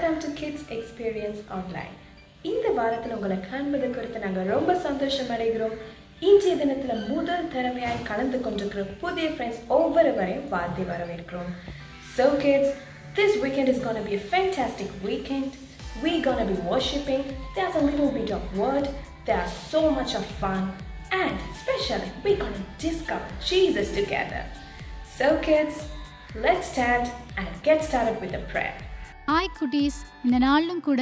Welcome to kids experience online. இந்த வாரத்தில் உங்களை காண்பது குறித்து நாங்கள் ரொம்ப சந்தோஷம் அடைகிறோம். இன்றைய தினத்தில் முதல் திறமையாய் கலந்து கொண்டிருக்கிற புதிய ஃப்ரெண்ட்ஸ் ஒவ்வொருவரையும் வாழ்த்தி வரவேற்கிறோம். So kids, this weekend is going to be a fantastic weekend. We're going to be worshiping. There's a little bit of word. There's so much of fun. And especially, we're going to discover Jesus together. So kids, let's stand and get started with a prayer. Hi குட்டீஸ், இந்த நாளும் கூட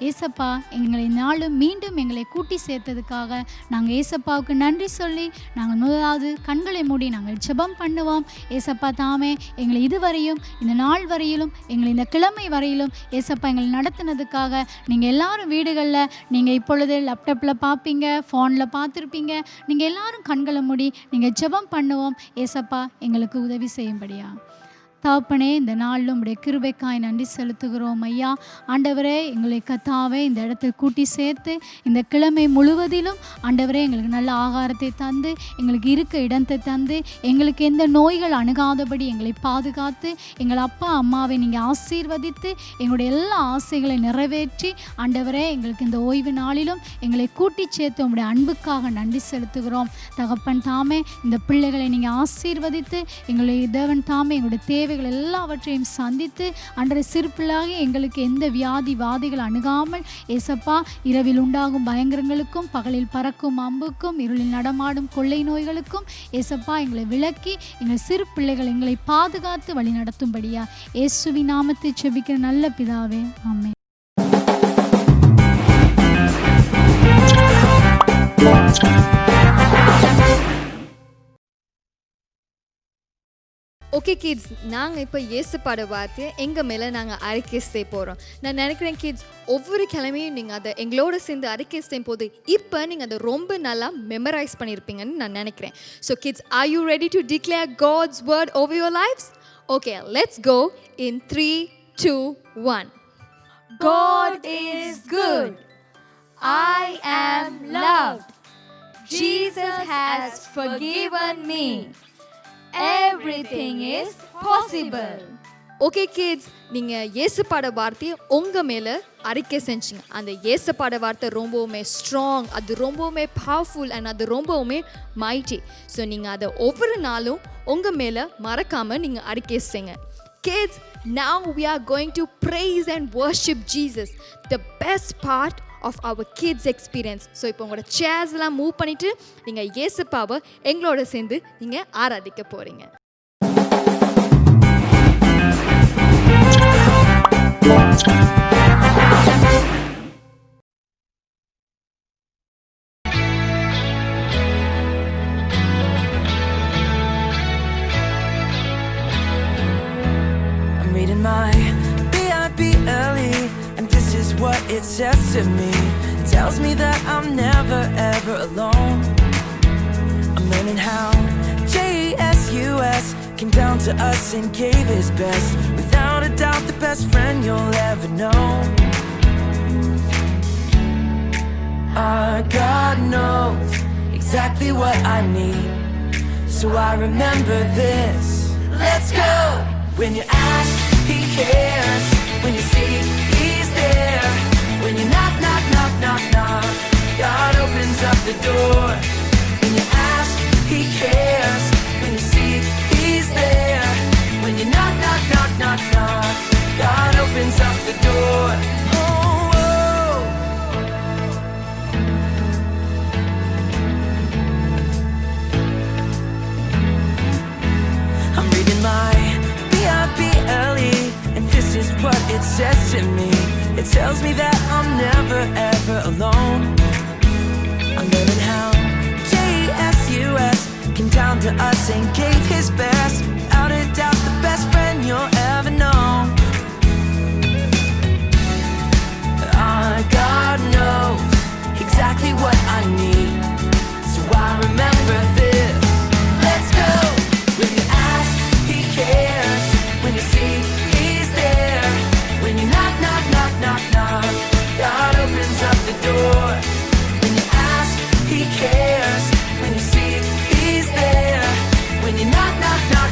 ஏசப்பா எங்களை நாளும் மீண்டும் எங்களை கூட்டி சேர்த்ததுக்காக நாங்கள் ஏசப்பாவுக்கு நன்றி சொல்லி நாங்கள் முதலாவது கண்களை மூடி நாங்கள் ஜெபம் பண்ணுவோம். ஏசப்பா தாமே எங்களை இதுவரையும் இந்த நாள் வரையிலும் எங்களை இந்த கிழமை வரையிலும் ஏசப்பா எங்களை நடத்தினதுக்காக நீங்கள் எல்லாரும் வீடுகளில் நீங்கள் இப்பொழுது லேப்டாப்பில் பார்ப்பீங்க, ஃபோனில் பார்த்துருப்பீங்க. நீங்கள் எல்லாரும் கண்களை மூடி நீங்கள் ஜெபம் பண்ணுவோம். ஏசப்பா எங்களுக்கு உதவி செய்யும்படியா. தகப்பனே, இந்த நாளில் உம்முடைய கிருபைக்காய் நன்றி செலுத்துகிறோம் ஐயா. ஆண்டவரே, எங்களை கர்த்தாவே இந்த இடத்தில் கூட்டி சேர்த்து இந்த கிழமை முழுவதிலும் ஆண்டவரே எங்களுக்கு நல்ல ஆகாரத்தை தந்து, எங்களுக்கு இருக்க இடத்தை தந்து, எங்களுக்கு எந்த நோய்கள் அணுகாதபடி எங்களை பாதுகாத்து, எங்கள் அப்பா அம்மாவை நீங்கள் ஆசீர்வதித்து எங்களுடைய எல்லா ஆசைகளை நிறைவேற்றி ஆண்டவரே எங்களுக்கு இந்த ஓய்வு நாளிலும் எங்களை கூட்டி சேர்த்து உம்முடைய அன்புக்காக நன்றி செலுத்துகிறோம். தகப்பன் தாமே இந்த பிள்ளைகளை நீங்கள் ஆசீர்வதித்து எங்களுடைய தேவன் தாமே எங்களுடைய தேவை எல்லாவற்றையும் சந்தித்து அன்றைய சிறுப்பிள்ளாக எங்களுக்கு எந்த வியாதிகள் அணுகாமல் ஏசப்பா இரவில் உண்டாகும் பயங்கரங்களுக்கும் பகலில் பறக்கும் அம்புக்கும் இருளில் நடமாடும் கொள்ளை நோய்களுக்கும் ஏசப்பா எங்களை விலக்கி எங்கள் சிறு பிள்ளைகள் எங்களை பாதுகாத்து வழி நடத்தும்படியா இயேசுவின் நாமத்தை ஜெபிக்கிற நல்ல பிதாவே, ஆமென். ஓகே கிட்ஸ், நாங்கள் இப்போ இயேசுப்பாட வார்த்தையை எங்கள் மேலே நாங்கள் அறிக்கை செய்ய போகிறோம். நான் நினைக்கிறேன் கிட்ஸ், ஒவ்வொரு கிழமையும் நீங்கள் அதை எங்களோட சேர்ந்து அறிக்கை செய்யும் போது இப்போ நீங்கள் அதை ரொம்ப நல்லா மெமரைஸ் பண்ணியிருப்பீங்கன்னு நான் நினைக்கிறேன். So kids, are you ready to declare God's word over your lifes? Okay, let's go in 3, 2, 1. God is good. I am loved. Jesus has forgiven me. Everything is possible. Okay kids, நீங்கள் இயேசுப்பாட வார்த்தையை உங்கள் மேலே அறிக்கை செஞ்சீங்க. அந்த இயேசுப்பாட வார்த்தை ரொம்பவுமே strong, அது ரொம்பவுமே பவர்ஃபுல் அண்ட் அது ரொம்பவுமே மைட்டி. ஸோ நீங்கள் அதை ஒவ்வொரு நாளும் உங்கள் மேலே மறக்காமல் நீங்கள் அறிக்கை செய்யுங்க. Kids, now we are going to praise and worship Jesus, the best part of our kids experience. So இப்போ உங்களோட சேர்ஸ்லாம் மூவ் பண்ணிவிட்டு நீங்கள் இயேசுப்பாவை எங்களோட சேர்ந்து நீங்கள் ஆராதிக்க போகிறீங்க. I'm reading my Bible and this is what it says to me. It tells me that I'm never ever alone. I'm learning how Jesus came down to us and gave his best. Without a doubt the best friend you'll ever know. Our God knows exactly what I need, so I remember this. Let's go! When you ask, he cares. When you seek, he's there. When you knock, knock, knock, knock, knock, God opens up the door. When you ask, he cares. When you seek, he's there. When you knock, knock, knock, knock, knock, God opens up the door. Oh, oh. I'm reading my Bible and this is what it says to me. It tells me that I'm never ever alone. I'm learning how Jesus came down to us and gave his best. Without a doubt the best friend you'll ever know. Our God knows exactly what I need, so I remember this. Let's go! When you ask, he cares. When you seek, he's there. When you knock, knock, knock, knock, knock, God opens up the door. When you ask, he cares. When you seek, he's there. When you knock, knock, knock,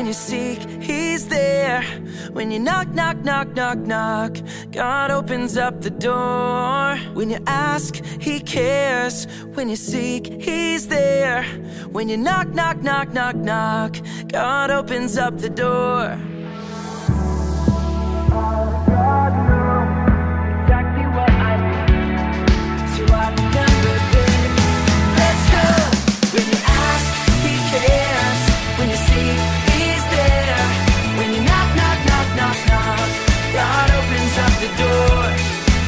you seek, He's there. When you knock, knock, knock, knock, knock, God opens up the door. When you ask, He cares. When you seek, He's there. When you knock, knock, knock, knock, knock, God opens up the door. God knows exactly what I need, so I remember this. Let's go. When you ask, He cares. When you seek, He's there. When you knock, knock, knock, knock, knock, God opens up the door.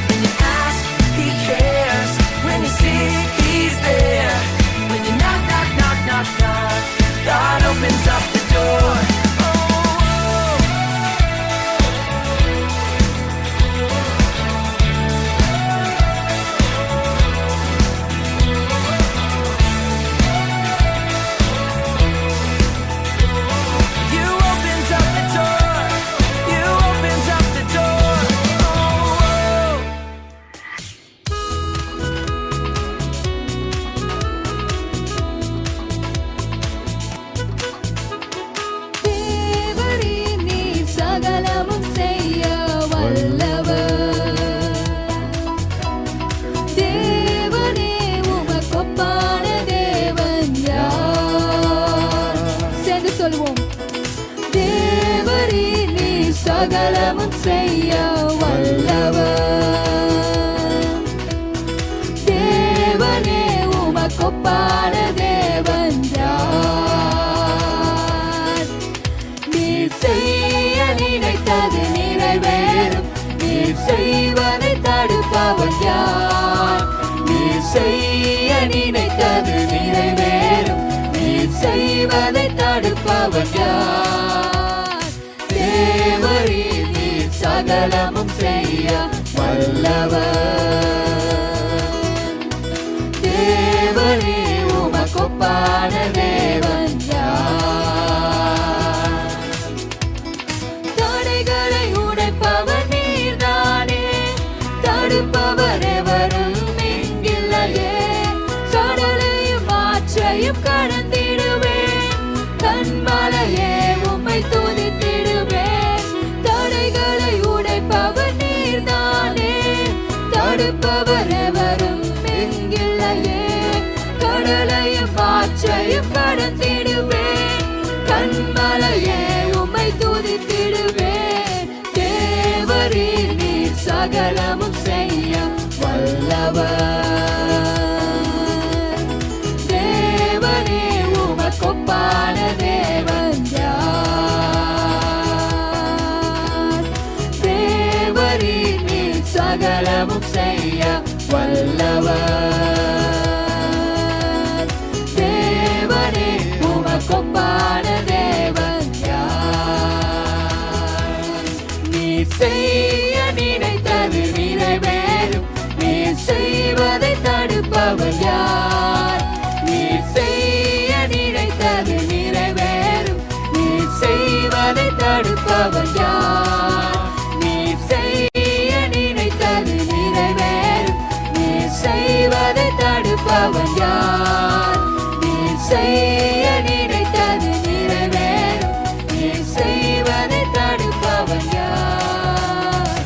When you ask, He cares. When you seek, He's there. When you knock, knock, knock, knock, knock, God opens up the door. சகலமும் செய்ய வல்லவர் தேவனே உமக்கொப்பான தேவன் யார் நீ செய்ய நினைத்தது நிறைவேறும் நீ செய்வதை தடுப்பவன் யார் நீ செய்ய நினைத்தது நிறைவேறும் நீ செய்வதை தடுப்பவன் யார் தேவரே நீர் சகலமும் செய்ய வல்லவர் தேவரே உமக்கொப்பான தேவன் யார் தடைகளை உடைப்பவர் நீர்தானே தடுப்பவர் எவரும் இங்கில்லையே கடலையும் ஆற்றையும் கடந்திடுவேன் கண்மலையே உம்மை துதித்திடுவேன் தடைகளை உடைப்பவர் நீர்தானே தடுப்பவர் எவரும் இங்கில்லையே கடலையும் ஆற்றையும் கடந்திடுவேன் கண்மலையே உம்மை துதித்திடுவேன் தேவரே நீர் சகலமும் செய்ய வல்லவர் தேவனே உமக்கொப்பான தேவன் யார் தேவரே நீர் சகலமும் செய்ய வல்லவர் தேவனே உமக்கொப்பான தேவன் யார் நீ செய்ய நினைத்தது நிறைவேறும் நீ செய்வதை தடுப்பவர் யார் நீ செய்ய நினைத்தது நிறைவேறும் நீ செய்வதை தடுப்பவர் யார் நீ செய்ய நினைத்தது நிறைவேறும் நீ செய்வதை தடுப்பவர் யார் நீ செய்ய நினைத்தது நிறைவேறும் நீ செய்வதை தடுப்பவர் யார்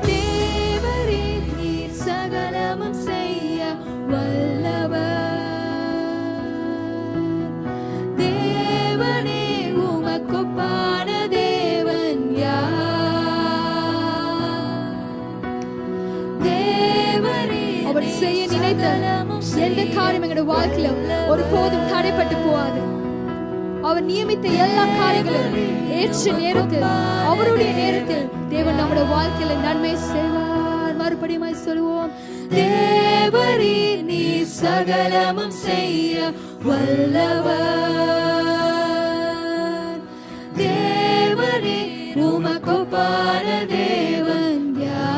தேவரே நீர் சகலமும் செய்ய வல்லவர் தேவனே உமக்கொப்பான தேவன் யார் தேவரே அவர் செய்ய நினைத்த எந்த காரியம் எங்களுடைய வாழ்க்கையில ஒருபோதும் தடைப்பட்டு போகாது அவர் நியமித்த எல்லா காரியங்களும் ஏற்ற நேரத்தில் அவருடைய நேரத்தில் தேவன் நம்முடைய வாழ்க்கையில நன்மை செய்வார் மறுபடியும் சொல்லுவோம் தேவரே நீ சகலமும் செய்ய வல்லவர் தேவனே உமக்கொப்பான தேவன் யார்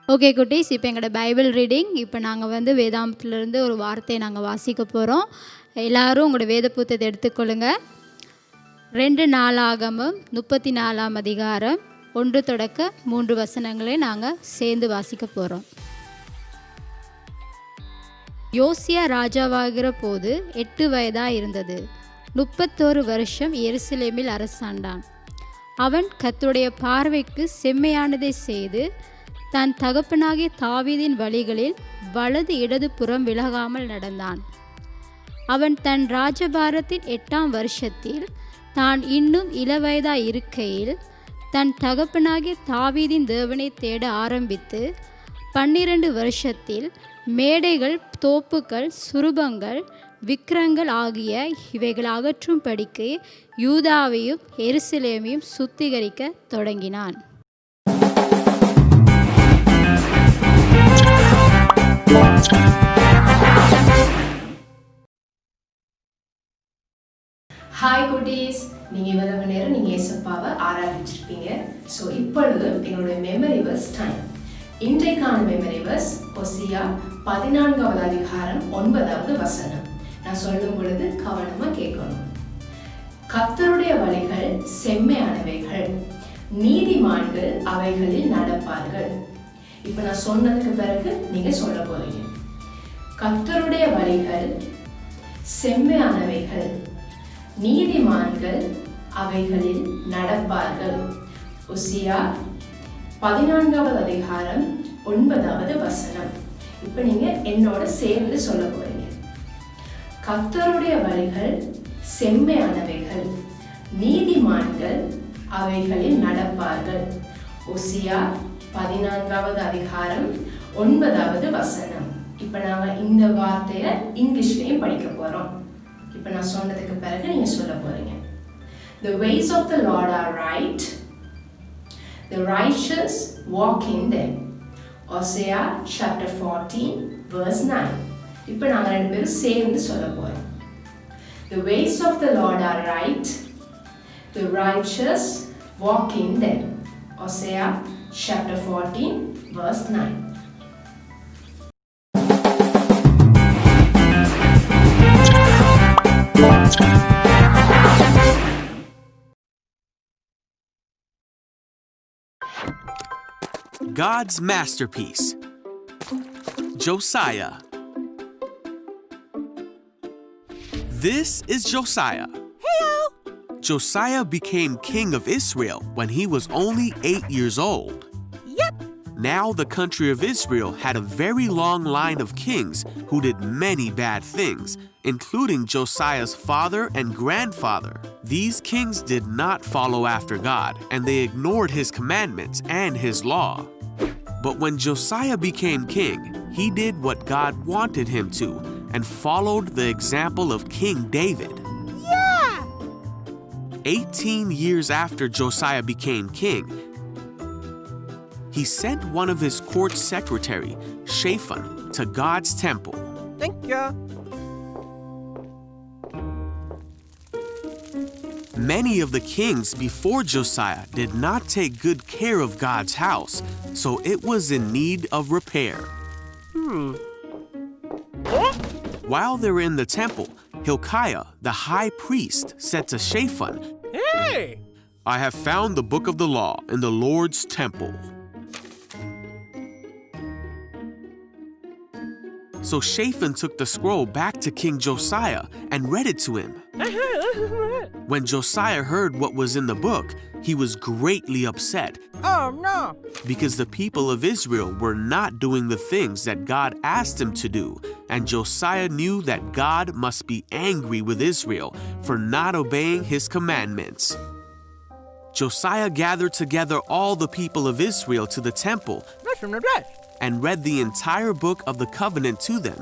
ஓகே குட்டீஸ், இப்போ எங்களோட பைபிள் ரீடிங். இப்போ நாங்கள் வேதாமத்திலிருந்து ஒரு வார்த்தையை நாங்கள் வாசிக்க போகிறோம். எல்லாரும் உங்களோட வேத புத்தகத்தை எடுத்துக்கொள்ளுங்க. 2 நாளாகமம் 34ஆம் அதிகாரம் 1 தொடக்க 3 வசனங்களை நாங்கள் சேர்ந்து வாசிக்க போகிறோம். யோசியா ராஜாவாகிற போது 8 வயதாக இருந்தது. 31 வருஷம் எருசலேமில் அரசாண்டான். அவன் கர்த்தருடைய பார்வைக்கு செம்மையானதை செய்து தன் தகப்பனாகிய தாவீதின் வழிகளில் வலது இடது புறம் விலகாமல் நடந்தான். அவன் தன் ராஜபாரத்தின் 8ஆம் வருஷத்தில் தான் இன்னும் இளவயதாய் இருக்கையில் தன் தகப்பனாகிய தாவீதின் தேவனை தேட ஆரம்பித்து 12 வருஷத்தில் மேடைகள், தோப்புகள், சுரூபங்கள், விக்கிரங்கள் ஆகிய இவைகள் அகற்றும்படிக்கு யூதாவையும் எருசலேமையும் சுத்திகரிக்க தொடங்கினான். ஹாய் குட்டீஸ், நீங்கள் இவ்வளவு நேரம் நீங்கள் ஏசப்பாவை ஆராதிச்சிருப்பீங்க. ஸோ இப்பொழுது எங்களுடைய மெமரி வர்ஸ் டைம். இன்றைக்கான மெமரி வர்ஸ் ஹோசியா 14வது அதிகாரம் 9வது வசனம். நான் சொல்லும் பொழுது கவனமாக கேட்கணும். கர்த்தருடைய வழிகள் செம்மையானவைகள், நீதிமான்கள் அவைகளில் நடப்பார்கள். இப்போ நான் சொன்னதுக்கு பிறகு நீங்கள் சொல்ல போறீங்க. கர்த்தருடைய வழிகள் செம்மையானவைகள், நீதிமான்கள் அவைகளில் நடப்பார்கள். ஹோசியா 14வது அதிகாரம் 9வது வசனம். இப்போ நீங்க என்னோட சேர்ந்து சொல்ல போறீங்க. கர்த்தருடைய வழிகள் செம்மையானவைகள், நீதிமான்கள் அவைகளில் நடப்பார்கள். ஹோசியா 14வது அதிகாரம் 9வது வசனம். இப்போ நாங்க இந்த வார்த்தையை இங்கிலீஷ்லயும் படிக்க போறோம். இப்போ நான் சொன்னதுக்கு பிறகு நீங்க சொல்ல போறீங்க. The ways of the Lord are right, the righteous walk in them. Hosea chapter 14 verse 9. இப்போ நாங்க ரெண்டு பேரும் சேர்ந்து சொல்ல போறோம். The ways of the Lord are right, the righteous walk in them. Hosea chapter 14 verse 9. God's masterpiece, Josiah. This is Josiah. Hello. Josiah became king of Israel when he was only 8 years old. Yep. Now the country of Israel had a very long line of kings who did many bad things, including Josiah's father and grandfather. These kings did not follow after God, and they ignored his commandments and his law. But when Josiah became king, he did what God wanted him to and followed the example of King David. Yeah! 18 years after Josiah became king, he sent one of his court secretary, Shaphan, to God's temple. Thank you. Many of the kings before Josiah did not take good care of God's house, so it was in need of repair. While they were in the temple, Hilkiah, the high priest, said to Shaphan, Hey! I have found the book of the law in the Lord's temple. So Shaphan took the scroll back to King Josiah and read it to him. When Josiah heard what was in the book, he was greatly upset. Oh no! Because the people of Israel were not doing the things that God asked him to do, and Josiah knew that God must be angry with Israel for not obeying his commandments. Josiah gathered together all the people of Israel to the temple and read the entire book of the covenant to them.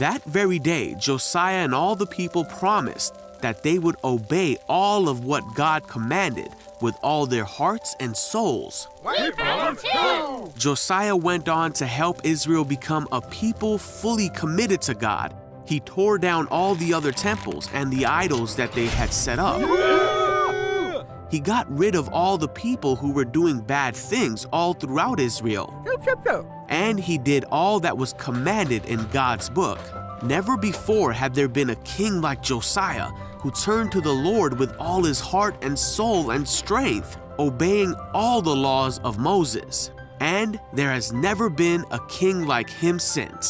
That very day, Josiah and all the people promised that they would obey all of what God commanded with all their hearts and souls. Josiah went on to help Israel become a people fully committed to God. He tore down all the other temples and the idols that they had set up. He got rid of all the people who were doing bad things all throughout Israel. And he did all that was commanded in God's book. Never before had there been a king like Josiah who turned to the Lord with all his heart and soul and strength. obeying all the laws of Moses, and there has never been a king like him since.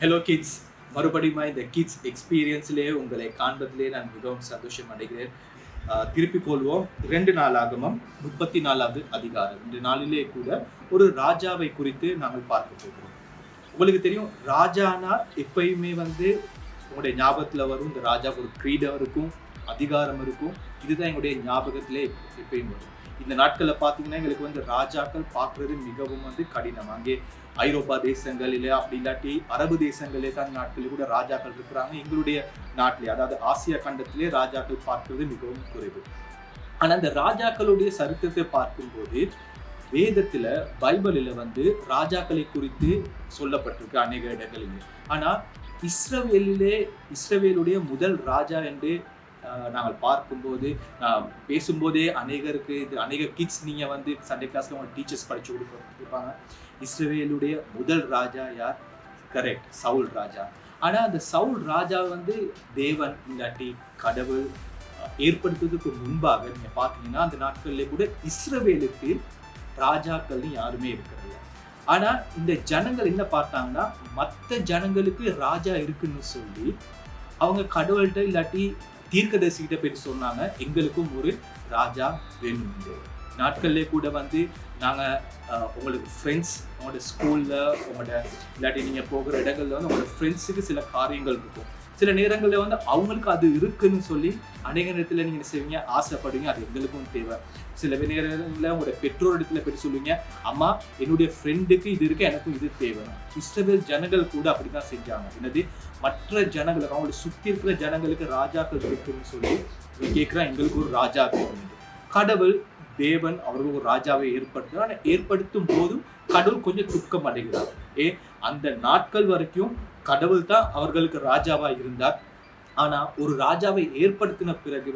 Hello kids, மறுபடியும் இந்த kids எக்ஸ்பீரியன்ஸ்லேயே உங்களை காண்பதிலே நான் மிகவும் சந்தோஷம் அடைகிறேன். திருப்பிக் கொள்வோம். 2 நாளாகமம் 34வது அதிகாரம். இந்த நாளிலே கூட ஒரு ராஜாவை குறித்து நாங்கள் பார்க்க போகிறோம். உங்களுக்கு தெரியும், ராஜானா எப்பயுமே உங்களுடைய ஞாபகத்தில் வரும். இந்த ராஜாவுக்கு ஒரு கிரீடம் இருக்கும், அதிகாரம் இருக்கும். இதுதான் எங்களுடைய ஞாபகத்திலே எப்பயும் வரும். இந்த நாட்களில் பார்த்தீங்கன்னா எங்களுக்கு ராஜாக்கள் பார்க்குறது மிகவும் கடினம். அங்கே ஐரோப்பா தேசங்களிலே அப்படி இல்லாட்டி அரபு தேசங்களே தான் நாட்களில் கூட ராஜாக்கள் இருக்கிறாங்க. எங்களுடைய நாட்டிலே, அதாவது ஆசியா கண்டத்திலே ராஜாக்கள் பார்க்கிறது மிகவும் குறைவு. ஆனால் இந்த ராஜாக்களுடைய சரித்திரத்தை பார்க்கும்போது வேதத்தில் பைபிளில் ராஜாக்களை குறித்து சொல்லப்பட்டிருக்கு அநேக இடங்களிலே. ஆனால் இஸ்ரவேலுடைய முதல் ராஜா என்று நாங்கள் பார்க்கும்போது பேசும்போதே அநேக கிட்ஸ் நீங்கள் சண்டே கிளாஸில் உங்கள் டீச்சர்ஸ் படித்து கொடுப்பாங்க. இஸ்ரவேலுடைய முதல் ராஜா யார்? கரெக்ட், சவுல் ராஜா. ஆனால் அந்த சவுல் ராஜா தேவன் இல்லாட்டி கடவுள் ஏற்படுத்துவதற்கு முன்பாக நீங்கள் பார்த்தீங்கன்னா அந்த நாட்களிலே கூட இஸ்ரவேலுக்கு ராஜாக்கள்னு யாருமே இருக்கிறதில்ல. ஆனால் இந்த ஜனங்கள் என்ன பார்த்தாங்கன்னா, மற்ற ஜனங்களுக்கு ராஜா இருக்குன்னு சொல்லி அவங்க கடவுள்கிட்ட இல்லாட்டி தீர்க்கதரிசிகிட்ட போய் சொன்னாங்க, எங்களுக்கும் ஒரு ராஜா வேணும். நாட்கள்லே கூட நாங்கள் உங்களுக்கு ஃப்ரெண்ட்ஸ், உங்களோட ஸ்கூலில் உங்களோட இல்லாட்டி நீங்கள் போகிற இடங்களில் உங்களோட ஃப்ரெண்ட்ஸுக்கு சில காரியங்கள் இருக்கும். சில நேரங்களில் அவங்களுக்கு அது இருக்குன்னு சொல்லி அநேக நேரத்தில் நீங்கள் செய்வீங்க, ஆசைப்படுவீங்க, அது எங்களுக்கும் தேவை. சில நேரங்களில் உங்களோட பெற்றோர் இடத்துல போய் சொல்லுவீங்க, அம்மா என்னுடைய ஃப்ரெண்டுக்கு இது இருக்கு, எனக்கும் இது தேவை. இஸ்ரவேல் ஜனங்கள் கூட அப்படி தான் செஞ்சாங்க. என்னது, மற்ற ஜனங்களுக்கு, அவங்களை சுற்றி இருக்கிற ஜனங்களுக்கு ராஜாக்கள் இருக்குன்னு சொல்லி கேட்குறா, எங்களுக்கு ஒரு ராஜா வேணும். கடவுள் தேவன் அவர்கள் ஒரு ராஜாவை ஏற்படுத்துகிறார். ஆனால் ஏற்படுத்தும் போதும் கடவுள் கொஞ்சம் துக்கம் அடைகிறார். அந்த நாட்கள் வரைக்கும் கடவுள் தான் அவர்களுக்கு ராஜாவா இருந்தார். ஆனா ஒரு ராஜாவை ஏற்படுத்தின பிறகு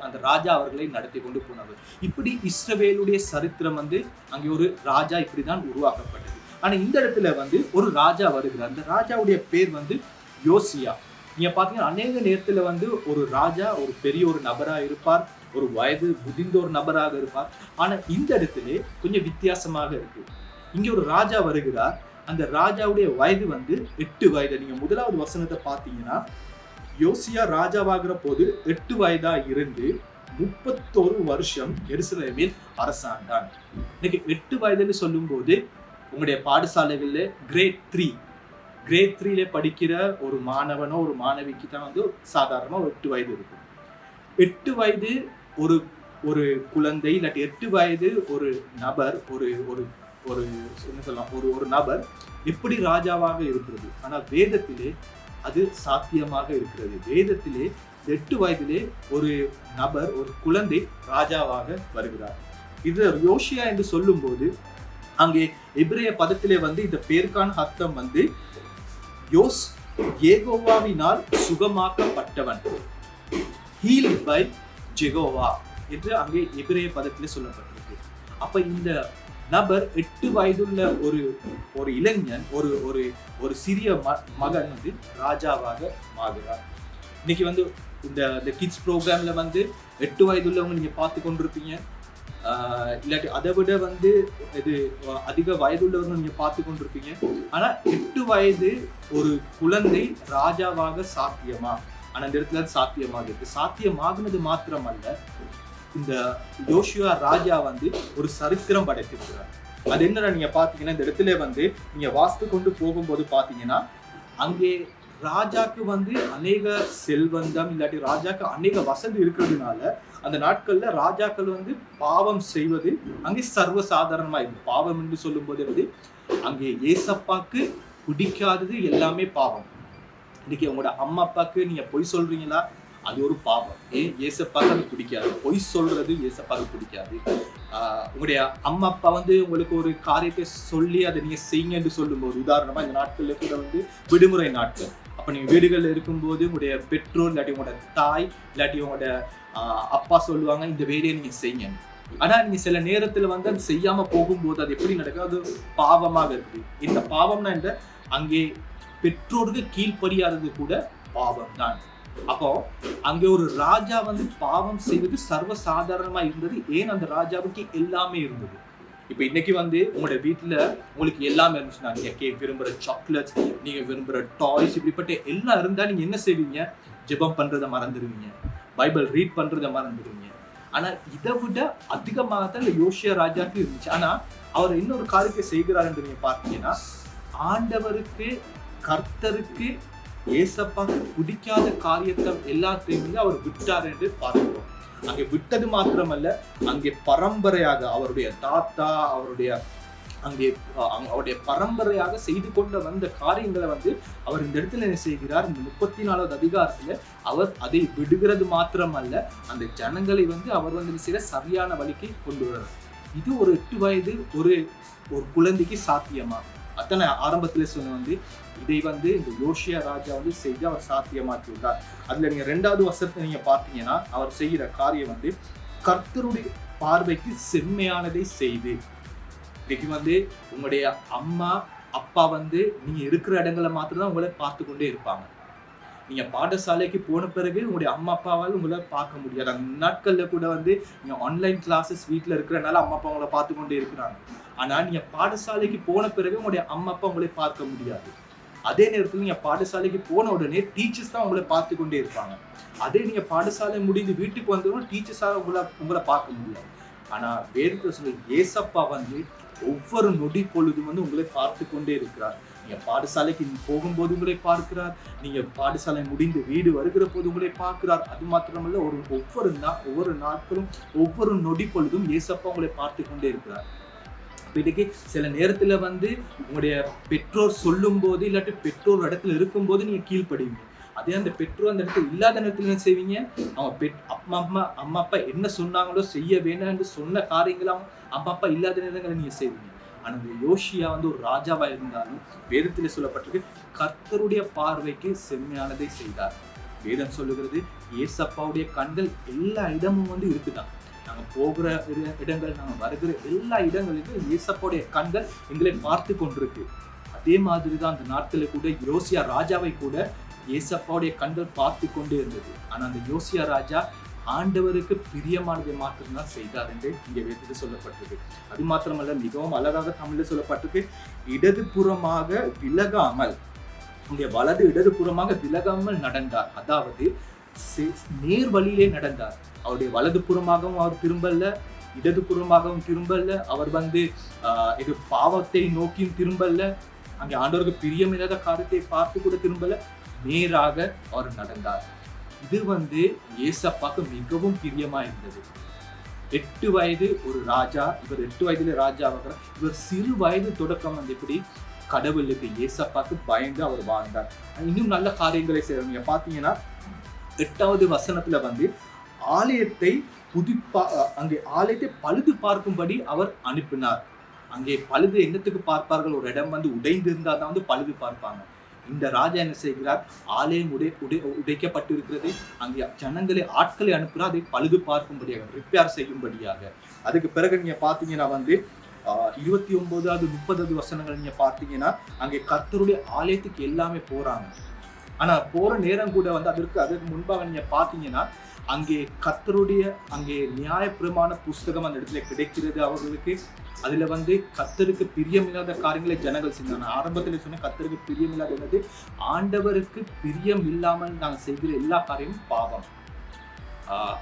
அந்த ராஜா அவர்களை நடத்தி கொண்டு போனவர். இப்படி இஸ்ரவேலுடைய சரித்திரம் அங்கே ஒரு ராஜா இப்படிதான் உருவாக்கப்பட்டது. ஆனா இந்த இடத்துல ஒரு ராஜா வருகிறார். அந்த ராஜாவுடைய பேர் யோசியா. நீங்க பாத்தீங்கன்னா அநேக நேரத்துல ஒரு ராஜா ஒரு பெரிய ஒரு நபரா இருப்பார், ஒரு வயது முதிர்ந்த ஒரு நபராக இருப்பார். ஆனா இந்த இடத்துல கொஞ்சம் வித்தியாசமாக இருக்கு. இங்க ஒரு ராஜா வருகிறார். அந்த ராஜாவுடைய வயது 8 வயது. நீங்க 1வது வசனத்தை பார்த்தீங்கன்னா, யோசியா ராஜாவாகிற போது 8 வயதா இருந்து 31 வருஷம் எருசலேமில் அரசாண்டான். இன்னைக்கு 8 வயதுன்னு சொல்லும் போது உங்களுடைய பாடசாலைகள்ல கிரேட் 3 படிக்கிற ஒரு மாணவனோ ஒரு மாணவிக்கு தான் சாதாரணமா 8 வயது இருக்கும். 8 வயது ஒரு குழந்தை இல்லாட்டி 8 வயது ஒரு நபர் ஒரு நபர் எப்படி ராஜாவாக இருக்கிறது. ஆனா வேதத்திலே அது சாத்தியமாக இருக்கிறது. வேதத்திலே 8 வயதிலே ஒரு நபர், ஒரு குழந்தை ராஜாவாக வருகிறார். இது யோசியா என்று சொல்லும் போது அங்கே எபிரேய பதத்திலே இந்த பேருக்கான அர்த்தம் யெகோவாவினால் சுகமாக்கப்பட்டவன், ஹீல்ட் பை ஜெகோவா என்று அங்கே எபிரேய பதத்திலே சொல்லப்பட்டிருக்கு. அப்ப இந்த நபர் 8 வயதுள்ள ஒரு இளைஞன், ஒரு சிறிய மகன் ராஜாவாக மாறுகிறார். இன்னைக்கு இந்த கிட்ஸ் ப்ரோக்ராம்ல 8 வயதுள்ளவங்க நீங்க பார்த்து கொண்டிருப்பீங்க. இல்லாட்டி அதை விட இது அதிக வயதுள்ளவர்கள் நீங்க பார்த்து கொண்டிருப்பீங்க. ஆனா 8 வயது ஒரு குழந்தை ராஜாவாக சாத்தியமா? ஆனா இந்த இடத்துல சாத்தியமாக இருக்கு. சாத்தியமாகுனது மாத்திரமல்ல, இந்த யோசியா ராஜா ஒரு சரித்திரம் படைத்திருக்கிறார். அது என்ன நீங்க பாத்தீங்கன்னா, இந்த இடத்துல நீங்க வாஸ்து கொண்டு போகும்போது பாத்தீங்கன்னா, அங்கே ராஜாக்கு அநேக செல்வந்தம் இல்லாட்டி ராஜாக்கு அநேக வசதி இருக்கிறதுனால அந்த நாட்கள்ல ராஜாக்கள் பாவம் செய்வது அங்கே சர்வசாதாரணமா இருக்கு. பாவம் என்று சொல்லும் போது அங்கே ஏசப்பாக்கு பிடிக்காதது எல்லாமே பாவம். இன்னைக்கு உங்களோட அம்மா அப்பாக்கு நீங்க பொய் சொல்றீங்களா, அது ஒரு பாவம். ஏசப்பாக்கு அது பிடிக்காது. பொய் சொல்றது ஏசப்பாக்கு பிடிக்காது. உங்களுடைய அம்மா அப்பா உங்களுக்கு ஒரு காரியத்தை சொல்லி அதை நீங்க செய்யுங்கன்னு சொல்லும்போது, உதாரணமா இந்த நாட்கள்ல கூட விடுமுறை நாட்கள், அப்ப நீங்க வீடுகள்ல இருக்கும்போது உங்களுடைய பெற்றோர் இல்லாட்டி உங்களோட தாய் இல்லாட்டி உங்களோட அப்பா சொல்லுவாங்க, இந்த வேலையை நீங்க செய்யுங்க. ஆனா நீங்க சில நேரத்துல அது செய்யாம போகும்போது அது எப்படி நடக்கும்? அது பாவமாக இருக்கு. இந்த பாவம்னா அங்கே பெற்றோருக்கு கீழ்ப்படியாதது கூட பாவம் தான். அப்போ அங்கே ஒரு ராஜா வந்து பாவம் செய்வது சர்வசாதாரணமா இருந்தது. ஏன் அந்த ராஜாவுக்கு எல்லாமே இருந்தது. இப்போ இன்னைக்கு வந்து உங்களோட வீட்டில் உங்களுக்கு எல்லாமே இருந்துச்சுன்னா, நீங்கள் கேக் விரும்புகிற சாக்லேட்ஸ், நீங்கள் விரும்புகிற டாய்ஸ், இப்படிப்பட்ட எல்லாம் இருந்தால் நீங்கள் என்ன செய்வீங்க? ஜெபம் பண்ணுறதை மறந்துடுவீங்க, பைபிள் ரீட் பண்ணுறதை மறந்துடுவீங்க. ஆனால் இதை விட அதிகமாக தான் இந்த யோசியா ராஜாவுக்கு இருந்துச்சு. ஆனால் அவர் இன்னொரு காரியத்தை செய்கிறார் என்று நீங்கள் பார்த்தீங்கன்னா, ஆண்டவருக்கு கர்த்தருக்கு ஏசப்பாக்கு பிடிக்காத காரியத்தை எல்லாத்தையுமே அவர் விட்டார் என்று பார்க்கிறோம். அங்கே விட்டது மாத்திரமல்ல, அங்கே பரம்பரையாக அவருடைய தாத்தா அவருடைய பரம்பரையாக செய்து கொண்டு வந்த காரியங்களை வந்து அவர் இந்த இடத்துல என்ன செய்கிறார்? இந்த 34வது அதிகாரத்துல அவர் அதை விடுகிறது மாத்திரமல்ல, அந்த ஜனங்களை வந்து அவர் வந்து செய்ய சரியான வழிக்கு கொண்டு வர்றார். இது ஒரு 8 வயது ஒரு குழந்தைக்கு சாத்தியமா? அத்தனை ஆரம்பத்துல சொன்ன வந்து இதை வந்து இந்த யோசியா ராஜா வந்து செய்து அவர் சாத்தியமாக்கி உள்ளார். அதுல நீங்க 2வது வசனத்தை நீங்க பார்த்தீங்கன்னா, அவர் செய்கிற காரியம் வந்து கர்த்தருடைய பார்வைக்கு செம்மையானதை செய்து. இன்னைக்கு வந்து உங்களுடைய அம்மா அப்பா வந்து நீங்க இருக்கிற இடங்களை மாத்திரம் தான் உங்களை பார்த்து கொண்டே இருப்பாங்க. நீங்க பாடசாலைக்கு போன பிறகு உங்களுடைய அம்மா அப்பாவால் உங்களை பார்க்க முடியாது. அந்த நாட்கள்ல கூட வந்து நீங்க ஆன்லைன் கிளாஸஸ் வீட்டில் இருக்கிறனால அம்மா அப்பா உங்களை பார்த்து கொண்டே இருக்கிறாங்க. ஆனா நீங்க பாடசாலைக்கு போன பிறகு உங்களுடைய அம்மா அப்பா உங்களை பார்க்க முடியாது. அதே நேரத்தில் நீங்க பாடசாலைக்கு போன உடனே டீச்சர்ஸ் தான் உங்களை பார்த்து கொண்டே இருப்பாங்க. அதே நீங்க பாடசாலை முடிந்து வீட்டுக்கு வந்தவங்க டீச்சர்ஸாக உங்களை பார்க்க முடியாது. ஆனா வேதத்துல சொல்ல ஏசப்பா வந்து ஒவ்வொரு நொடி பொழுதும் வந்து உங்களை பார்த்து கொண்டே இருக்கிறார். நீங்க பாடசாலைக்கு போகும்போது உங்களை பார்க்கிறார், நீங்க பாடசாலை முடிந்து வீடு வருகிற போது உங்களை பார்க்கிறார். அது மாத்திரமல்ல, ஒவ்வொரு நாட்களும் ஒவ்வொரு நொடி பொழுதும் ஏசப்பா உங்களை பார்த்து கொண்டே இருக்கிறார். இன்னைக்கு சில நேரத்துல வந்து உங்களுடைய பெற்றோர் சொல்லும் போது இல்லாட்டி பெற்றோர் இடத்துல இருக்கும்போது நீங்க கீழ்ப்படுவீங்க. அதே அந்த பெற்றோர் அந்த இடத்துல இல்லாத நேரத்துல என்ன செய்வீங்க? அவங்க அம்மா அப்பா என்ன சொன்னாங்களோ செய்ய வேண்டாம் என்று சொன்ன காரியங்களை அம்மா அப்பா இல்லாத நேரங்களை நீங்க செய்வீங்க. ஆனா இந்த யோசியா வந்து ஒரு ராஜாவா இருந்தாலும் வேதத்துல சொல்லப்பட்டிருக்கு, கர்த்தருடைய பார்வைக்கு செம்மையானதை செய்தார். வேதம் சொல்லுகிறது, ஏசப்பாவுடைய கண்கள் எல்லா இடமும் வந்து இருக்குதான். நாங்க போகிற இடங்கள், நாங்க வருகிற எல்லா இடங்களிலும் ஏசப்பாவுடைய கண்கள் எங்களை பார்த்து கொண்டிருக்கு. அதே மாதிரிதான் அந்த நாட்களில் கூட யோசியா ராஜாவை கூட ஏசப்பாவுடைய கண்கள் பார்த்து கொண்டே இருந்தது. ஆனா அந்த யோசியா ராஜா ஆண்டவருக்கு பிரியமானதை மாத்திரம்தான் செய்தார் என்று இங்கே வேதத்தில் சொல்லப்பட்டிருக்கு. அது மாத்திரமல்ல, மிகவும் அழகாக தமிழில் சொல்லப்பட்டிருக்கு, இடதுபுறமாக விலகாமல், இங்கே இடதுபுறமாக விலகாமல் நடந்தார். அதாவது நேர் வழியிலே நடந்தார். அவருடைய வலதுபுறமாகவும் அவர் திரும்பல, இடதுபுறமாகவும் திரும்பல. அவர் வந்து இது பாவத்தை நோக்கியும் திரும்பல, அங்கே ஆண்டவருக்கு பிரியமில்லாத காரியத்தை பார்த்து கூட திரும்பல, நேராக அவர் நடந்தார். இது வந்து ஏசப்பாக்கு மிகவும் பிரியமா இருந்தது. 8 வயது ஒரு ராஜா, இவர் 8 வயதுல ராஜாவாகிறார். இவர் சிறு வயது தொடக்கம் வந்து இப்படி கடவுளுக்கு ஏசப்பாக்கு பயந்து அவர் வாழ்ந்தார். இன்னும் நல்ல காரியங்களை செய்யறவங்க பார்த்தீங்கன்னா 8வது வசனத்துல வந்து ஆலயத்தை அங்கே ஆலயத்தை பழுது பார்க்கும்படி அவர் அனுப்பினார். அங்கே பழுது என்னத்துக்கு பார்ப்பார்கள்? ஒரு இடம் வந்து உடைந்து இருந்தால் தான் வந்து பழுது பார்ப்பாங்க. இந்த ராஜா என்ன செய்கிறார்? ஆலயம் உடைக்கப்பட்டு இருக்கிறது, அங்கே ஆட்களை அனுப்புகிறார், அதை பழுது பார்க்கும்படியாக, ரிப்பேர் செய்யும்படியாக. அதுக்கு பிறகு நீங்க பாத்தீங்கன்னா வந்து 29வது 30வது வசனங்கள் நீங்க பார்த்தீங்கன்னா, அங்கே கர்த்தருடைய ஆலயத்துக்கு எல்லாமே போறாங்க. ஆனா போற நேரம் கூட வந்து அதற்கு முன்பாக நீங்க பார்த்தீங்கன்னா, அங்கே கர்த்தருடைய அங்கே நியாயப்பிரமாண புஸ்தகம் அந்த இடத்துல கிடைக்கிறது அவர்களுக்கு. அதுல வந்து கர்த்தருக்கு பிரியமில்லாத காரியங்களை ஜனங்கள் செஞ்சாங்க. ஆரம்பத்தில் சொன்ன கர்த்தருக்கு பிரியமில்லாத என்னது? ஆண்டவருக்கு பிரியம் இல்லாமல் நாங்கள் செய்கிற எல்லா காரியமும் பாவம்.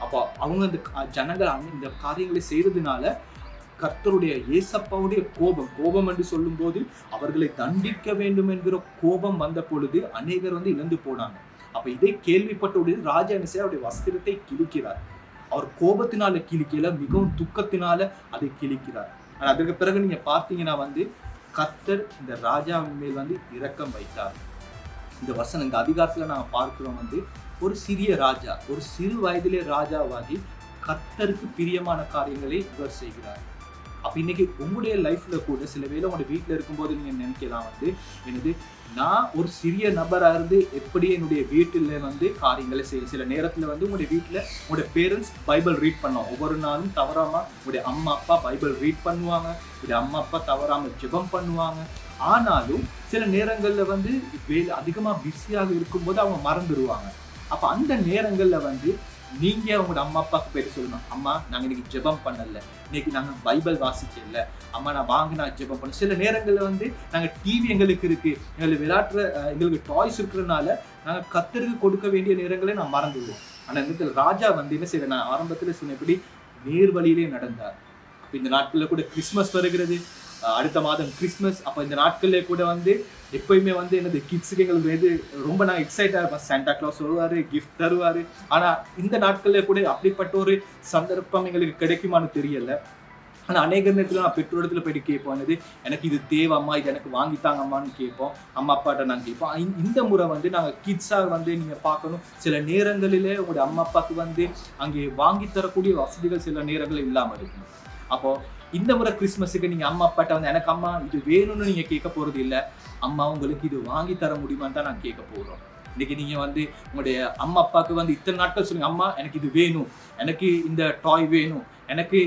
அப்போ அவங்க அந்த ஜனங்கள் இந்த காரியங்களை செய்யறதுனால கர்த்தருடைய ஏசப்பாவுடைய கோபம் என்று சொல்லும் போது அவர்களை தண்டிக்க வேண்டும் என்கிற கோபம் வந்த பொழுது அநேகர் வந்து இழந்து போனாங்க. அப்ப இதை கேள்விப்பட்ட உடனே ராஜா என்ன செய்ய? அவருடைய வஸ்திரத்தை கிழிக்கிறார். அவர் கோபத்தினால கிழிக்கல, மிகவும் துக்கத்தினால அதை கிழிக்கிறார். ஆனா அதுக்கு பிறகு நீங்க பார்த்தீங்கன்னா வந்து கர்த்தர் இந்த ராஜாவின் மேல் வந்து இரக்கம் வைத்தார். இந்த வசனம் இந்த அதிகாரத்துல நாங்க பார்க்கிறோம் வந்து ஒரு சிறிய ராஜா, ஒரு சிறு வயதிலே ராஜாவாகி கர்த்தருக்கு பிரியமான காரியங்களை இவர் செய்கிறார். அப்ப இன்னைக்கு உங்களுடைய லைஃப்ல கூட சில வேளை உங்களுடைய வீட்டுல இருக்கும்போது நீங்க நினைக்கலாம் வந்து என்னது, நான் ஒரு சிறிய நபரா இருந்து எப்படி என்னுடைய வீட்டுல வந்து காரியங்களை செய்ய. சில நேரத்துல வந்து உங்களுடைய வீட்டுல உங்களுடைய பேரண்ட்ஸ் பைபிள் ரீட் பண்ணுவோம். ஒவ்வொரு நாளும் தவறாம உங்களுடைய அம்மா அப்பா பைபிள் ரீட் பண்ணுவாங்க, உங்களுடைய அம்மா அப்பா தவறாம ஜெபம் பண்ணுவாங்க. ஆனாலும் சில நேரங்கள்ல வந்து அதிகமா பிஸியாக இருக்கும்போது அவங்க மறந்துடுவாங்க. அப்போ அந்த நேரங்களில் வந்து நீங்கள் உங்களோட அம்மா அப்பாவுக்கு போய் சொல்லணும், அம்மா நாங்கள் இன்னைக்கு ஜெபம் பண்ணல, இன்னைக்கு நாங்கள் பைபிள் வாசிக்கல, அம்மா நான் ஜெபம் பண்ண. சில நேரங்களில் வந்து நாங்கள் டிவி எங்களுக்கு இருக்குது, எங்களுக்கு விளையாட்டுற எங்களுக்கு டாய்ஸ் இருக்கிறதுனால நாங்கள் கத்தருக்கு கொடுக்க வேண்டிய நேரங்களே நான் மறந்துடுவோம். ஆனால் இந்த ராஜா வந்து என்ன செய்யற, நான் ஆரம்பத்தில் சொன்னபடி நேர் வழியிலே நடந்தார். அப்போ இந்த நாட்களில் கூட கிறிஸ்மஸ் வருகிறது, அடுத்த மாதம் கிறிஸ்மஸ். அப்போ இந்த நாட்களில் கூட வந்து எப்பயுமே வந்து என்னது கிட்ஸுக்கு எங்களுக்கு எது ரொம்ப நான் எக்ஸைட்டாக இருப்பேன், சாண்டா கிளாஸ் வருவார், கிஃப்ட் தருவார். ஆனால் இந்த நாட்களில் கூட அப்படிப்பட்ட ஒரு சந்தர்ப்பம் எங்களுக்கு கிடைக்குமான்னு தெரியலை. ஆனால் அநேக நேரத்தில் நான் பெற்றோரத்தில் போயிட்டு கேட்போம், என்னது எனக்கு இது தேவை அம்மா, இது எனக்கு வாங்கித்தாங்க அம்மான்னு கேட்போம், அம்மா அப்பாட்ட நாங்கள் கேட்போம். இந்த முறை வந்து நாங்கள் கிட்ஸாக வந்து நீங்கள் பார்க்கணும், சில நேரங்களிலே உங்களுடைய அம்மா அப்பாவுக்கு வந்து அங்கே வாங்கி தரக்கூடிய வசதிகள் சில நேரங்கள் இல்லாமல் இருக்கும். அப்போது இந்த முறை கிறிஸ்மஸுக்கு நீங்கள் அம்மா அப்பாட்ட வந்து எனக்கு அம்மா இது வேணும்னு நீங்கள் கேட்க போகிறது இல்லை, அம்மா உங்களுக்கு இது வாங்கி தர முடியுமான்னு தான் நாங்கள் கேட்க போகிறோம். இன்றைக்கி நீங்கள் வந்து உங்களுடைய அம்மா அப்பாவுக்கு வந்து இத்தனை நாட்கள் சொல்லுங்க, அம்மா எனக்கு இது வேணும், எனக்கு இந்த டாய் வேணும், எனக்கு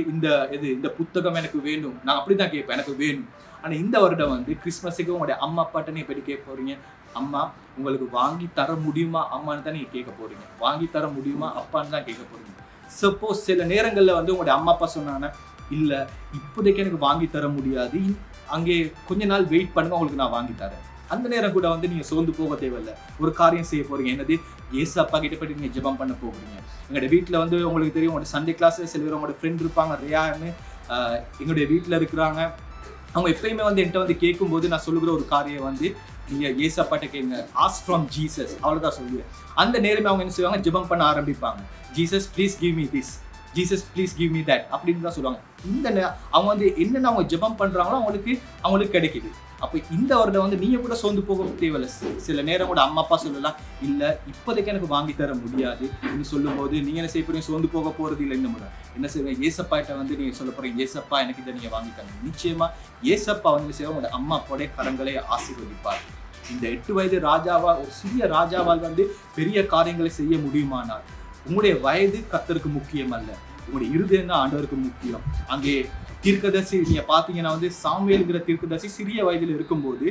இந்த புத்தகம் எனக்கு வேணும், நான் அப்படி தான் கேட்பேன், எனக்கு வேணும். ஆனால் இந்த வருடம் வந்து கிறிஸ்மஸுக்கு உங்களுடைய அம்மா அப்பாட்ட நீங்கள் எப்படி கேட்க போகிறீங்க, அம்மா உங்களுக்கு வாங்கி தர முடியுமா அம்மான்னு தான் நீங்கள் கேட்க போகிறீங்க, வாங்கி தர முடியுமா அப்பான்னு தான் கேட்க போகிறீங்க. சப்போஸ் சில நேரங்களில் வந்து உங்களுடைய அம்மா அப்பா சொன்னாங்கன்னா, இல்லை இப்போதைக்கு எனக்கு வாங்கி தர முடியாது, அங்கே கொஞ்ச நாள் வெயிட் பண்ணுங்க, உங்களுக்கு நான் வாங்கி தரேன். அந்த நேரம் கூட வந்து நீங்கள் சோர்ந்து போக தேவையில்லை, ஒரு காரியம் செய்ய போகிறீங்க, என்னது ஏசு அப்பா கிட்ட போய்ட்டு நீங்கள் ஜெபம் பண்ண போகிறீங்க. எங்களுடைய வீட்டில் வந்து உங்களுக்கு தெரியும், உங்களோட சண்டே கிளாஸில் சில பேர் உங்களோட ஃப்ரெண்ட் இருப்பாங்க, ரியான்னு எங்களுடைய வீட்டில் இருக்கிறாங்க. அவங்க எப்பயுமே வந்து என்கிட்ட வந்து கேட்கும்போது நான் சொல்லுகிற ஒரு காரியம் வந்து, நீங்கள் ஏசு அப்பாட்ட கேளுங்க, ஆஸ்க் ஃப்ரம் ஜீசஸ், அவ்வளோதான் சொல்லுவேன். அந்த நேரமே அவங்க என்ன செய்வாங்க, ஜெபம் பண்ண ஆரம்பிப்பாங்க, Jesus please give me this, Jesus please give me that அப்படின்னு தான் சொல்லுவாங்க. அவங்க வந்து என்னென்ன அவங்க ஜெபம் பண்ணுறாங்களோ அவங்களுக்கு கிடைக்குது. அப்போ இந்த வருடம் வந்து நீங்கள் கூட சோர்ந்து போக தேவையில்லை. சில நேரம் கூட அம்மா அப்பா சொல்லலாம், இல்லை இப்போதைக்கு எனக்கு வாங்கி தர முடியாது அப்படின்னு சொல்லும்போது நீங்கள் என்ன செய்ய போறீங்க, சோர்ந்து போக போகிறது இல்லை. இந்த முறை என்ன செய்வீங்க, ஏசப்பாட்ட வந்து நீங்கள் சொல்ல போகிறீங்க, ஏசப்பா எனக்கு இதை நீங்கள் வாங்கி தரணும். நிச்சயமாக ஏசப்பா வந்து செய்வாங்க, உங்களோட அம்மா அப்பாவுடைய கரங்களை ஆசீர்வதிப்பார். இந்த 8 வயது ராஜாவால், ஒரு சிறிய ராஜாவால் வந்து பெரிய காரியங்களை செய்ய முடியுமானால், உங்களுடைய வயது கர்த்தருக்கு முக்கியம் அல்ல, உங்களுடைய இருதயம் தான் ஆண்டவருக்கு முக்கியம். அங்கே தீர்க்கதரிசி நீங்க பாத்தீங்கன்னா வந்து சாமுவேல்ங்கிற தீர்க்கதரிசி சிறிய வயதில் இருக்கும்போது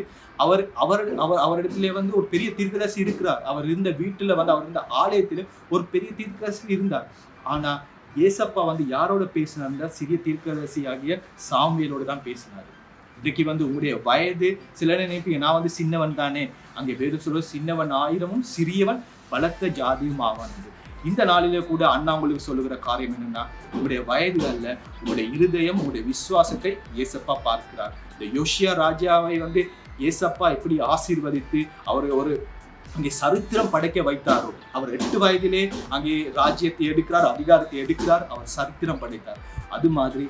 அவரிடத்திலே வந்து ஒரு பெரிய தீர்க்கதரிசி இருக்கிறார். அவர் இருந்த வீட்டுல வந்து அவர் இருந்த ஆலயத்துல ஒரு பெரிய தீர்க்கதரிசி இருந்தார். ஆனா ஏசப்பா வந்து யாரோட பேசினார்னா சிறிய தீர்க்கதரிசி ஆகிய சாமுவேலோடு தான் பேசினார். இன்றைக்கு வந்து உங்களுடைய வயது சில நினைப்பீங்க, நான் வந்து சின்னவன் தானே, அங்கே வேதம் சொல்வது சின்னவன் 1000 சிறியவன் பலத்த ஜாதியும் ஆவான். இந்த நாளிலே கூட அண்ணா உங்களுக்கு சொல்லுகிற காரியம் என்னன்னா, உங்களுடைய வயதுகளில் உங்களுடைய இருதயம், உங்களுடைய விசுவாசத்தை ஏசப்பா பார்க்கிறார். இந்த யோசியா ராஜாவை வந்து ஏசப்பா எப்படி ஆசீர்வதித்து அவர் ஒரு அங்கே சரித்திரம் படைக்க வைத்தாரோ, அவர் 8 வயதிலே அங்கே ராஜ்யத்தை எடுக்கிறார், அதிகாரத்தை எடுக்கிறார், அவர் சரித்திரம் படைத்தார். அது மாதிரி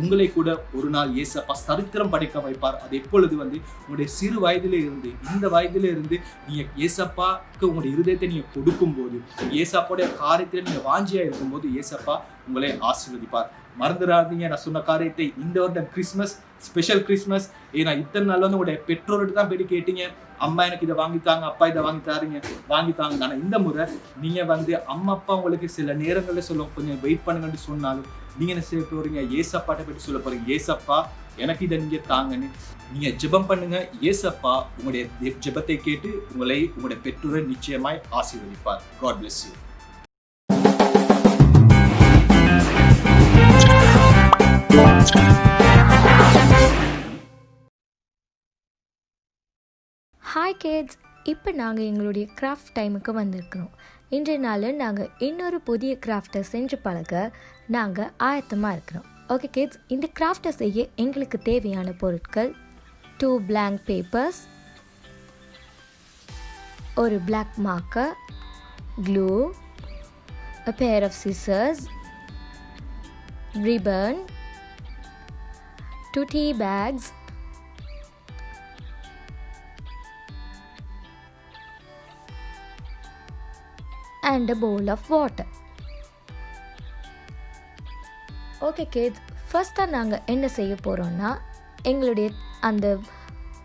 உங்களை கூட ஒரு நாள் ஏசப்பா சரித்திரம் படைக்க வைப்பார். அது எப்பொழுது வந்து உங்களுடைய சிறு வயதிலே இருந்து, இந்த வயதிலே இருந்து நீங்கள் ஏசப்பாக்கு உங்களுடைய இருதயத்தை நீங்கள் கொடுக்கும்போது, ஏசப்பாவுடைய காரியத்தில் நீங்கள் வாஞ்சியாக இருக்கும்போது ஏசப்பா உங்களை ஆசீர்வதிப்பார். மறந்துடாதீங்க நான் சொன்ன காரியத்தை. இந்த வருடம் கிறிஸ்மஸ் ஸ்பெஷல் கிறிஸ்மஸ். ஏன்னா இத்தனை நாள் வந்து உங்களுடைய பெற்றோர்கிட்ட தான் போய் கேட்டீங்க, அம்மா எனக்கு இதை வாங்கித்தாங்க, அப்பா இதை வாங்கித்தாங்க. ஆனால் இந்த முறை நீங்கள் வந்து அம்மா அப்பா உங்களுக்கு சில நேரங்களில் சொல்லுவோம், கொஞ்சம் வெயிட் பண்ணுங்கன்னு சொன்னாலும் நீங்கள் என்ன செய்ய போகிறீங்க, ஏசப்பாட்ட போய்ட்டு சொல்ல போகிறீங்க, ஏசப்பா எனக்கு இதை நீங்கள் தாங்கன்னு நீங்கள் ஜெபம் பண்ணுங்க. ஏசப்பா உங்களுடைய ஜெபத்தை கேட்டு உங்களுடைய பெற்றோரை நிச்சயமாய் ஆசீர்வதிப்பார். God bless you. Hi kids, இப்போ நாங்கள் எங்களுடைய கிராஃப்ட் டைமுக்கு வந்திருக்கிறோம். இன்றைய நாள் நாங்கள் இன்னொரு புதிய கிராஃப்டை செஞ்சு பழக நாங்கள் ஆயத்தமாக இருக்கிறோம். ஓகே கிட்ஸ், இந்த கிராஃப்டை செய்ய எங்களுக்கு தேவையான பொருட்கள் 2 blank papers, ஒரு black marker, glue, a pair of scissors, ribbon, 2 tea bags, and a bowl of water. Okay kids, ஃபர்ஸ்ட்டாக நாங்கள் என்ன செய்ய போகிறோன்னா, எங்களுடைய அந்த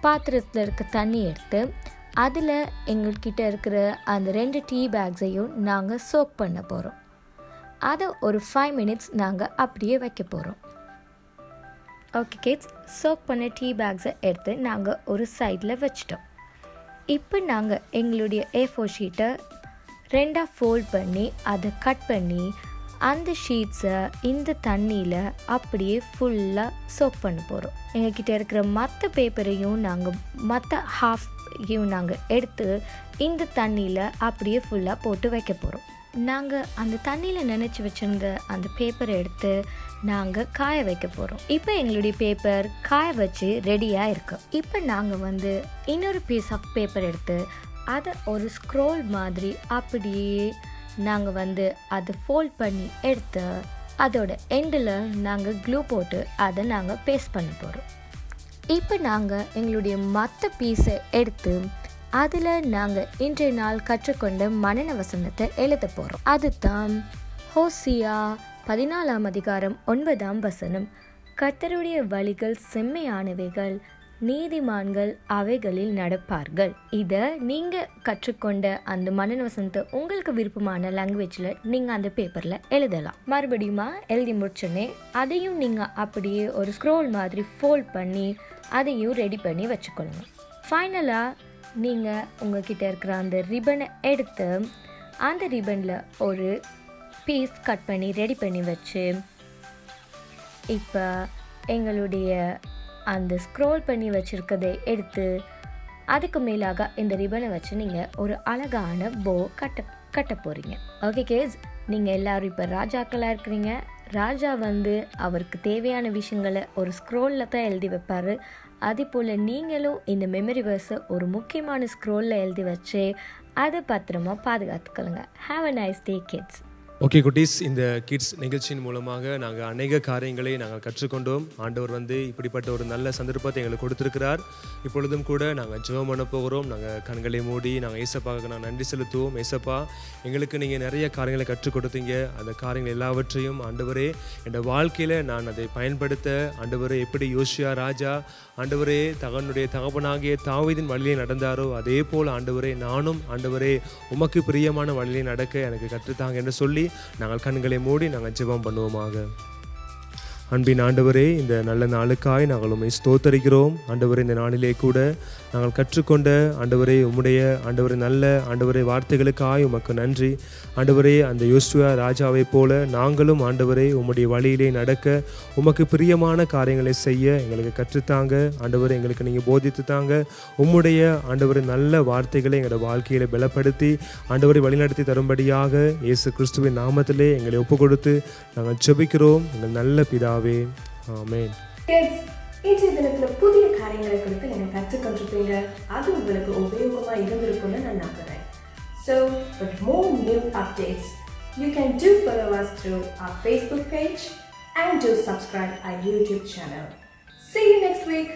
பாத்திரத்தில் இருக்க தண்ணி எடுத்து அதில் எங்கள்கிட்ட இருக்கிற அந்த 2 டீ பேக்ஸையும் நாங்கள் சோக் பண்ண போகிறோம். அதை ஒரு 5 minutes நாங்கள் அப்படியே வைக்க போகிறோம். ஓகே கிட்ஸ், சோக் பண்ண டீ பேக்ஸை எடுத்து நாங்கள் ஒரு சைடில் வச்சிட்டோம். இப்போ நாங்கள் எங்களுடைய A4 ஷீட்டை 2 ஃபோல்ட் பண்ணி அதை கட் பண்ணி அந்த ஷீட்ஸை இந்த தண்ணியில் அப்படியே ஃபுல்லாக சோக் பண்ண போகிறோம். எங்ககிட்ட இருக்கிற மற்ற பேப்பரையும் மற்ற ஹாஃபையும் நாங்கள் எடுத்து இந்த தண்ணியில் அப்படியே ஃபுல்லாக போட்டு வைக்க போகிறோம். நாங்கள் அந்த தண்ணியில் நினச்சி வச்சுருந்த அந்த பேப்பரை எடுத்து நாங்கள் காய வைக்க போகிறோம். இப்போ எங்களுடைய பேப்பர் காய வச்சு ரெடியாக இருக்கு. இப்போ நாங்கள் இன்னொரு பீஸ் ஆஃப் பேப்பர் எடுத்து அதை ஒரு ஸ்க்ரோல் மாதிரி அப்படியே நாங்கள் அதை ஃபோல்ட் பண்ணி எடுத்து அதோட எண்டில் நாங்கள் க்ளூ போட்டு அதை நாங்கள் பேஸ்ட் பண்ண போகிறோம். இப்போ நாங்கள் எங்களுடைய மற்ற பீஸை எடுத்து அதில் நாங்கள் இன்றைய நாள் கற்றுக்கொண்ட மனன வசனத்தை எழுத போகிறோம். அதுதான் ஹோசியா 14ஆம் அதிகாரம் 9ஆம் வசனம். கர்த்தருடைய வழிகள் செம்மையானவைகள், நீதிமான்கள் அவைகளில் நடப்பார்கள். இதை நீங்கள் கற்றுக்கொண்ட அந்த மனன வசனத்தை உங்களுக்கு விருப்பமான லாங்குவேஜில் நீங்கள் அந்த பேப்பரில் எழுதலாம். மறுபடியும் எழுதி முடிச்சோன்னே அதையும் நீங்கள் அப்படியே ஒரு ஸ்க்ரோல் மாதிரி ஃபோல்ட் பண்ணி அதையும் ரெடி பண்ணி வச்சுக்கொள்ளுங்க. ஃபைனலாக நீங்கள் உங்ககிட்ட இருக்கிற அந்த ரிப்பனை எடுத்து அந்த ரிப்பனில் ஒரு பீஸ் கட் பண்ணி ரெடி பண்ணி வச்சு இப்போ எங்களுடைய அந்த ஸ்க்ரோல் பண்ணி வச்சுருக்கதை எடுத்து அதுக்கு மேலாக இந்த ரிப்பனை வச்சு நீங்கள் ஒரு அழகான போ கட்ட போகிறீங்க. ஓகே கிட்ஸ், நீங்கள் எல்லோரும் இப்போ ராஜாக்களாக இருக்கிறீங்க. ராஜா அவருக்கு தேவையான விஷயங்களை ஒரு ஸ்க்ரோலில் தான் எழுதி வைப்பார். அதே போல் நீங்களும் இந்த மெமரி வேர்ஸை ஒரு முக்கியமான ஸ்க்ரோலில் எழுதி வச்சு அதை பத்திரமா பாதுகாத்துக்கொள்ளுங்க. Have a nice day kids. Okay குட்டீஸ், இந்த கிட்ஸ் நிகழ்ச்சியின் மூலமாக நாங்கள் அநேக காரியங்களை நாங்கள் கற்றுக்கொண்டோம். ஆண்டவர் இப்படிப்பட்ட ஒரு நல்ல சந்தர்ப்பத்தை எங்களுக்கு கொடுத்துருக்கிறார். இப்பொழுதும் கூட நாங்கள் ஜெபம் பண்ண போகிறோம். நாங்கள் கண்களை மூடி நாங்கள் ஏசப்பாவுக்கு நாங்கள் நன்றி செலுத்துவோம். ஏசப்பா, எங்களுக்கு நீங்கள் நிறைய காரியங்களை கற்றுக் கொடுத்தீங்க. அந்த காரியங்கள் எல்லாவற்றையும் ஆண்டவரே என் வாழ்க்கையில் நான் அதை பயன்படுத்த ஆண்டவரே எப்படி யோசியா ராஜா ஆண்டவரே தகனுடைய தகப்பனாகிய தாவீதின் வழியிலே நடந்தாரோ அதே போல் ஆண்டவரே நானும் ஆண்டவரே உமக்கு பிரியமான வழியிலே நடக்க எனக்கு கற்றுத்தாங்க என்று சொல்லி நாங்கள் கண்களை மூடி நாங்கள் ஜெபம் பண்ணுவோமாக. அன்பின் ஆண்டவரே, இந்த நல்ல நாளுக்காய் நாங்கள் உம்மை ஸ்தோத்தரிக்கிறோம். ஆண்டவரே, இந்த நாளிலே கூட நாங்கள் கற்றுக்கொண்ட ஆண்டவரே உம்முடைய ஆண்டவரே நல்ல ஆண்டவரே வார்த்தைகளுக்காய் உமக்கு நன்றி. ஆண்டவரே, அந்த யோசுவா ராஜாவை போல நாங்களும் ஆண்டவரே உம்முடைய வழியிலே நடக்க உமக்கு பிரியமான காரியங்களை செய்ய எங்களுக்கு கற்றுத்தாங்க. ஆண்டவரே, எங்களுக்கு நீங்கள் போதித்து தாங்க. உம்முடைய ஆண்டவரே நல்ல வார்த்தைகளை எங்களோட வாழ்க்கையில் பலப்படுத்தி ஆண்டவரை வழிநடத்தி தரும்படியாக இயேசு கிறிஸ்துவின் நாமத்திலே எங்களை ஒப்பு கொடுத்து நாங்கள் ஜெபிக்கிறோம் எங்கள் நல்ல பிதாவே. ஆமென். இன்றைய தினத்தில் புதிய காரியங்களை குறித்து நீங்கள் கற்றுக்கொண்டிருப்பீங்க. அது உங்களுக்கு உபயோகமாக இருந்திருக்கும்னு நான் நம்புகிறேன். So, for more new updates, you can do follow us through our Facebook page and do subscribe our YouTube channel. See you next week.